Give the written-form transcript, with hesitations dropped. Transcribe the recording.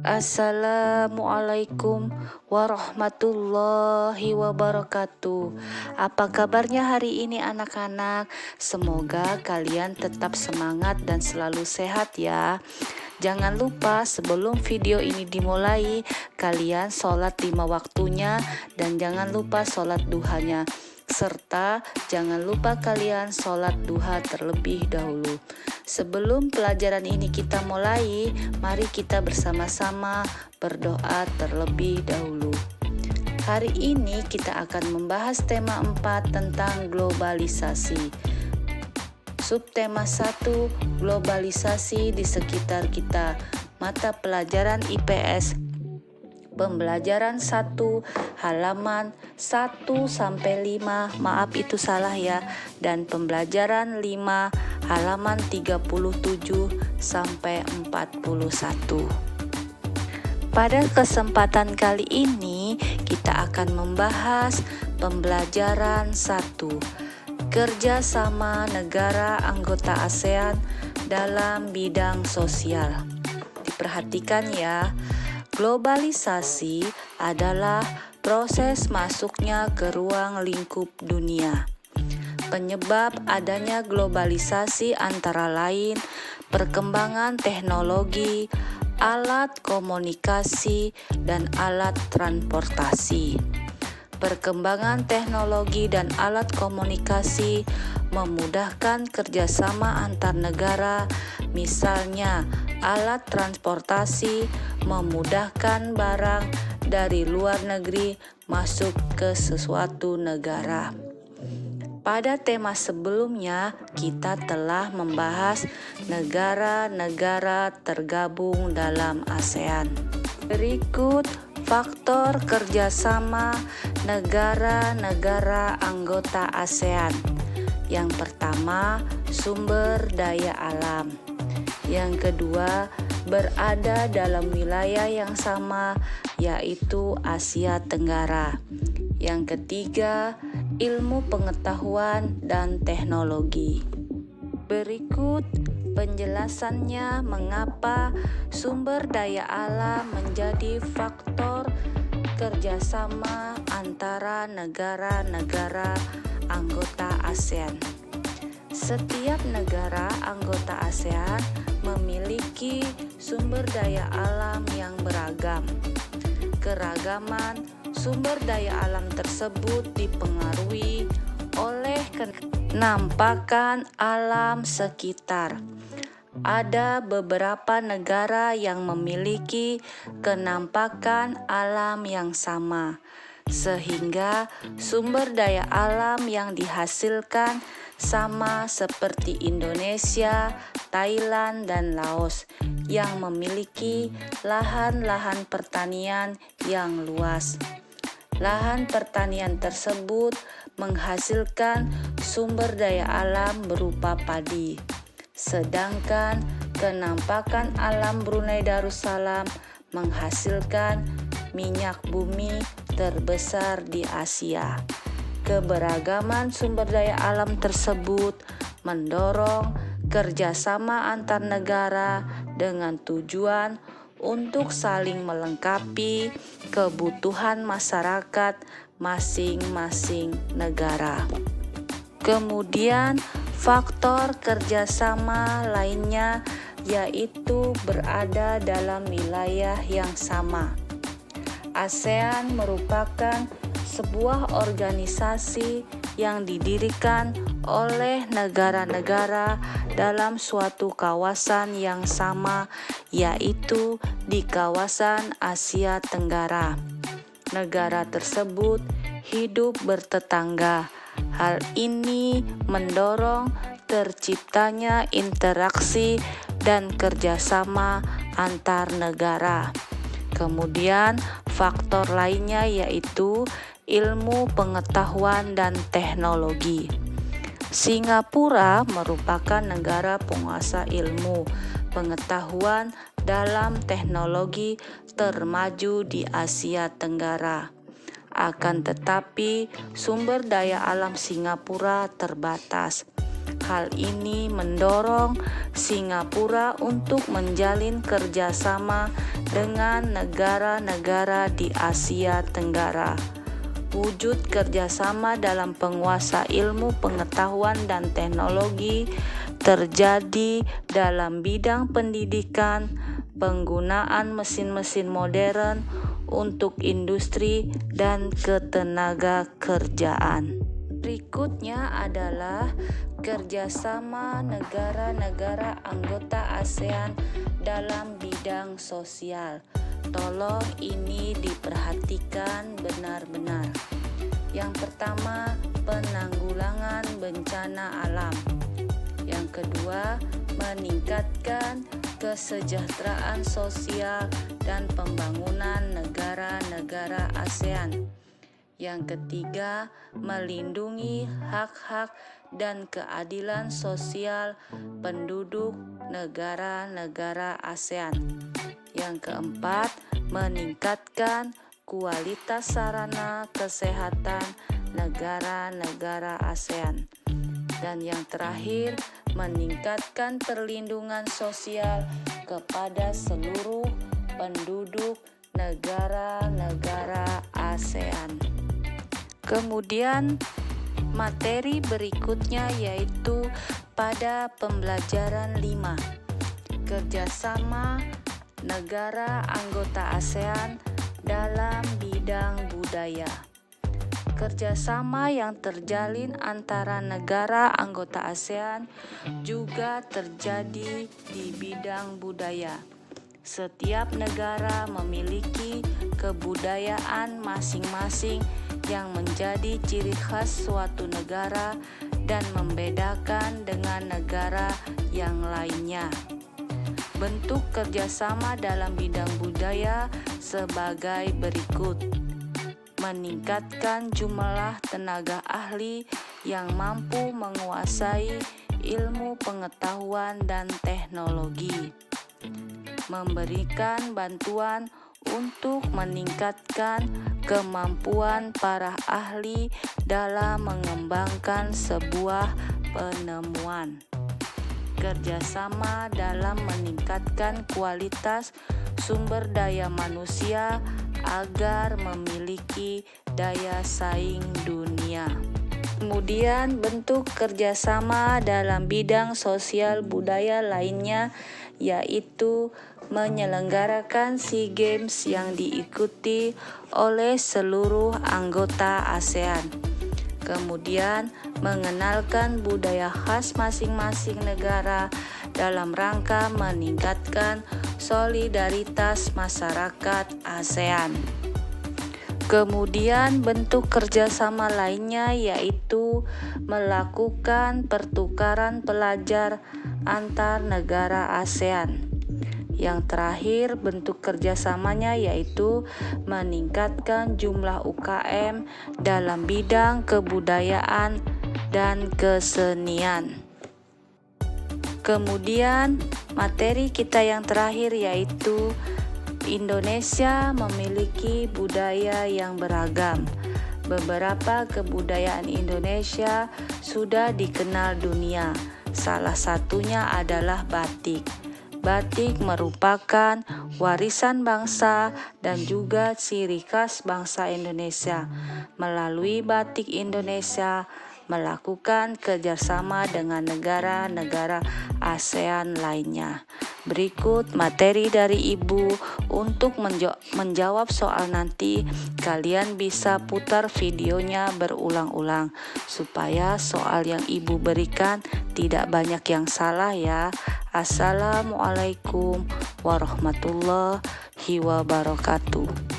Assalamualaikum warahmatullahi wabarakatuh. Apa kabarnya hari ini anak-anak? Semoga kalian tetap semangat dan selalu sehat ya. Jangan lupa sebelum video ini dimulai, kalian sholat 5 waktunya dan jangan lupa sholat duhanya. Serta jangan lupa kalian sholat duha terlebih dahulu. Sebelum pelajaran ini kita mulai, mari kita bersama-sama berdoa terlebih dahulu. Hari ini kita akan membahas tema 4 tentang globalisasi. Subtema 1, globalisasi di sekitar kita. Mata pelajaran IPS Pembelajaran 1 halaman 1-5, maaf itu salah ya, dan pembelajaran 5 halaman 37-41. Pada kesempatan kali ini kita akan membahas pembelajaran 1, kerjasama negara anggota ASEAN dalam bidang sosial. Diperhatikan ya. Globalisasi adalah proses masuknya ke ruang lingkup dunia. Penyebab adanya globalisasi antara lain perkembangan teknologi, alat komunikasi, dan alat transportasi. Perkembangan teknologi dan alat komunikasi memudahkan kerjasama antar negara, misalnya alat transportasi memudahkan barang dari luar negeri masuk ke sesuatu negara. Pada tema sebelumnya, kita telah membahas negara-negara tergabung dalam ASEAN. Berikut faktor kerjasama negara-negara anggota ASEAN. Yang pertama, sumber daya alam. Yang kedua, berada dalam wilayah yang sama, yaitu Asia Tenggara. Yang ketiga, ilmu pengetahuan dan teknologi. Berikut penjelasannya mengapa sumber daya alam menjadi faktor kerjasama antara negara-negara anggota ASEAN. Setiap negara anggota ASEAN memiliki sumber daya alam yang beragam. Keragaman sumber daya alam tersebut dipengaruhi oleh kenampakan alam sekitar. Ada beberapa negara yang memiliki kenampakan alam yang sama, sehingga sumber daya alam yang dihasilkan sama seperti Indonesia, Thailand, dan Laos yang memiliki lahan-lahan pertanian yang luas. Lahan pertanian tersebut menghasilkan sumber daya alam berupa padi. Sedangkan kenampakan alam Brunei Darussalam menghasilkan minyak bumi terbesar di Asia. Keberagaman sumber daya alam tersebut mendorong kerjasama antar negara dengan tujuan untuk saling melengkapi kebutuhan masyarakat masing-masing negara. Kemudian faktor kerjasama lainnya yaitu berada dalam wilayah yang sama. ASEAN merupakan sebuah organisasi yang didirikan oleh negara-negara dalam suatu kawasan yang sama, yaitu di kawasan Asia Tenggara. Negara tersebut hidup bertetangga. Hal ini mendorong terciptanya interaksi dan kerjasama antar negara. Kemudian faktor lainnya yaitu ilmu pengetahuan dan teknologi. Singapura merupakan negara penguasa ilmu pengetahuan dalam teknologi termaju di Asia Tenggara. Akan tetapi, sumber daya alam Singapura terbatas. Hal ini mendorong Singapura untuk menjalin kerjasama dengan negara-negara di Asia Tenggara. Wujud kerjasama dalam penguasa ilmu pengetahuan dan teknologi terjadi dalam bidang pendidikan, penggunaan mesin-mesin modern untuk industri dan ketenaga kerjaan. Berikutnya adalah kerjasama negara-negara anggota ASEAN dalam bidang sosial. Tolong ini diperhatikan benar-benar. Yang pertama, penanggulangan bencana alam. Yang kedua, meningkatkan kesejahteraan sosial dan pembangunan negara-negara ASEAN. Yang ketiga, melindungi hak-hak dan keadilan sosial penduduk negara-negara ASEAN. Yang keempat, meningkatkan kualitas sarana kesehatan negara-negara ASEAN. Dan yang terakhir, meningkatkan perlindungan sosial kepada seluruh penduduk negara-negara ASEAN. Kemudian materi berikutnya yaitu pada pembelajaran 5, kerjasama negara anggota ASEAN dalam bidang budaya. Kerjasama yang terjalin antara negara anggota ASEAN juga terjadi di bidang budaya. Setiap negara memiliki kebudayaan masing-masing yang menjadi ciri khas suatu negara dan membedakan dengan negara yang lainnya. Bentuk kerjasama dalam bidang budaya sebagai berikut: meningkatkan jumlah tenaga ahli yang mampu menguasai ilmu pengetahuan dan teknologi, memberikan bantuan untuk meningkatkan kemampuan para ahli dalam mengembangkan sebuah penemuan. Kerjasama dalam meningkatkan kualitas sumber daya manusia agar memiliki daya saing dunia. Kemudian bentuk kerjasama dalam bidang sosial budaya lainnya yaitu menyelenggarakan SEA Games yang diikuti oleh seluruh anggota ASEAN. Kemudian mengenalkan budaya khas masing-masing negara dalam rangka meningkatkan solidaritas masyarakat ASEAN. Kemudian bentuk kerjasama lainnya yaitu melakukan pertukaran pelajar antar negara ASEAN. Yang terakhir, bentuk kerjasamanya yaitu meningkatkan jumlah UKM dalam bidang kebudayaan dan kesenian. Kemudian materi kita yang terakhir yaitu Indonesia memiliki budaya yang beragam. Beberapa kebudayaan Indonesia sudah dikenal dunia. Salah satunya adalah batik. Batik merupakan warisan bangsa dan juga ciri khas bangsa Indonesia. Melalui batik Indonesia melakukan kerjasama dengan negara-negara ASEAN lainnya. Berikut materi dari Ibu untuk menjawab soal nanti. Kalian bisa putar videonya berulang-ulang supaya soal yang Ibu berikan tidak banyak yang salah ya. Assalamualaikum warahmatullahi wabarakatuh.